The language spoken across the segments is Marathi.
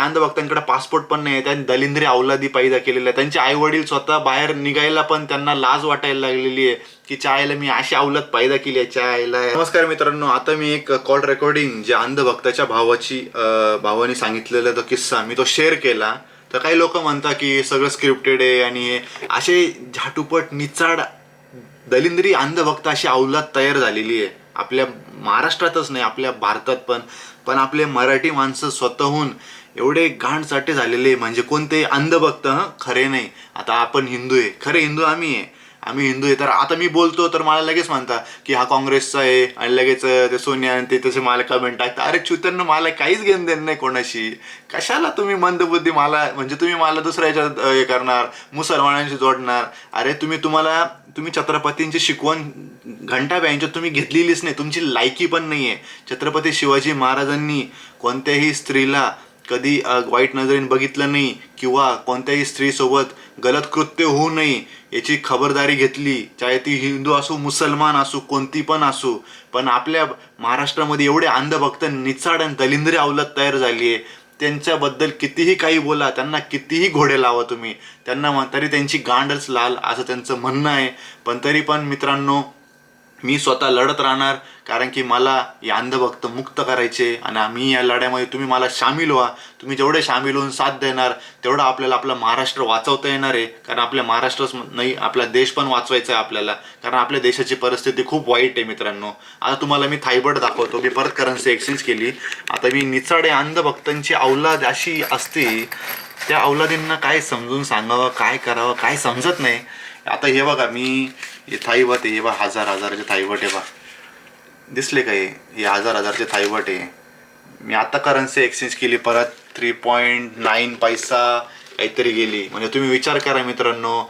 अंधभक्तांकडे पासपोर्ट पण नाही, त्यांनी दलिंद्री अवलादी पैदा केलेल्या, त्यांचे आई वडील स्वतः बाहेर निघायला पण त्यांना लाज वाटायला लागलेली आहे की चायला मी अशी अवलाद पैदा केली आहे चायला. नमस्कार मित्रांनो, आता मी एक कॉल रेकॉर्डिंग जे अंधभक्ताच्या भावाने सांगितलेला तो किस्सा मी तो शेअर केला. तर काही लोक म्हणतात की सगळं स्क्रिप्टेड आहे आणि असे झाटुपट निचाड दलिंद्री अंधभक्त अशी अवलाद तयार झालेली आहे आपल्या महाराष्ट्रातच नाही, आपल्या भारतात पण. पण आपले मराठी माणसं स्वतःहून एवढे गांडसाटे झालेले म्हणजे कोणते अंधभक्त खरे नाही. आता आपण हिंदू आहे, खरे हिंदू आम्ही हिंदू आहे. तर आता मी बोलतो तर मला लगेच म्हणता की हा काँग्रेसचा आहे आणि लगेच ते सोनिया आणि ते तसे मला कमेंट टाकतात. अरे चुतन्न, मला काहीच घेणं देणं नाही कोणाशी. कशाला तुम्ही मंदबुद्धी मला म्हणजे तुम्ही मला दुसऱ्याच्या हे करणार, मुसलमानांशी जोडणार. अरे तुम्ही छत्रपतींची शिकवण घंटा ब्यांच्या तुम्ही घेतलेलीच नाही, तुमची लायकी पण नाही आहे. छत्रपती शिवाजी महाराजांनी कोणत्याही स्त्रीला कधी वाईट नजरेने बघितलं नाही किंवा कोणत्याही स्त्रीसोबत गलत कृत्य होऊ नये याची खबरदारी घेतली, चाहे ती हिंदू असो मुसलमान असो कोणती पण असो. पण आपल्या महाराष्ट्रामध्ये एवढे अंधभक्त निचाड आणि दलिंद्री अवलाद तयार झाली आहे. त्यांच्याबद्दल कितीही काही बोला, त्यांना कितीही घोडे लावा तुम्ही, त्यांना तरी त्यांची गांडच लाल असं त्यांचं म्हणणं आहे. पण तरी पण मित्रांनो, मी स्वतः लढत राहणार, कारण की मला या अंधभक्त मुक्त करायचे आणि मी या लढ्यामध्ये तुम्ही मला सामील व्हा. तुम्ही जेवढे सामील होऊन साथ देणार तेवढं आपल्याला आपला महाराष्ट्र वाचवता येणार आहे. कारण आपल्या महाराष्ट्रच नाही, आपला देश पण वाचवायचा आहे आपल्याला, कारण आपल्या देशाची परिस्थिती खूप वाईट आहे मित्रांनो. आता तुम्हाला मी थायबड दाखवतो. मी परत करन्सी एक्सचेंज केली. आता मी निचाडे अंधभक्तांची अवलाद अशी असते, त्या अवलादींना काय समजून सांगावं, काय करावं, काय समजत नाही. आता हे बघा, मी हे थाईबट आहे, हे बघा हजारचे थाईबट आहे बा, दिसले काय, हे हजारचे थाईबट आहे. मी आता करन्सी एक्सचेंज केली परत 3.9 पैसा काहीतरी गेली. म्हणजे तुम्ही विचार करा मित्रांनो,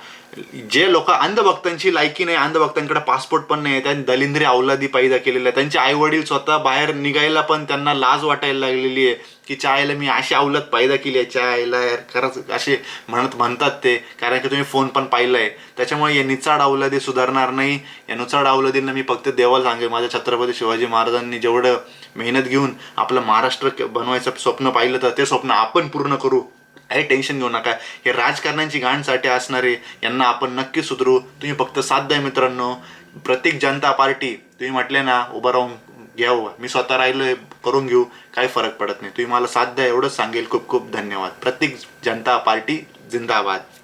जे लोक अंधभक्तांची लायकी नाही, अंधभक्तांकडे पासपोर्ट पण नाही, त्यांनी दलिंद्री अवलादी पैदा केलेल्या, त्यांचे आई वडील स्वतः बाहेर निघायला पण त्यांना लाज वाटायला लागलेली आहे की चायला मी अशी अवलाद पैदा केली आहे चायला. यार खरंच असे म्हणतात ते, कारण की तुम्ही फोन पण पाहिलाय. त्याच्यामुळे या निचाड अवलादी सुधारणार नाही. या निचाड अवलादींना मी फक्त देवाला सांगेन, माझ्या छत्रपती शिवाजी महाराजांनी जेवढं मेहनत घेऊन आपलं महाराष्ट्र बनवायचं स्वप्न पाहिलं तर ते स्वप्न आपण पूर्ण करू. काही टेन्शन घेऊ नका. हे राजकारणाची गांडसाठी असणारे यांना आपण नक्की सुधरू. तुम्ही फक्त साथ द्या मित्रांनो. प्रत्येक जनता पार्टी तुम्ही म्हटले ना उभं राहून घ्यावं, मी स्वतः राहिलोय, करून घेऊ, काही फरक पडत नाही. तुम्ही मला साथ द्या एवढंच सांगेल. खूप खूप धन्यवाद. प्रत्येक जनता पार्टी जिंदाबाद.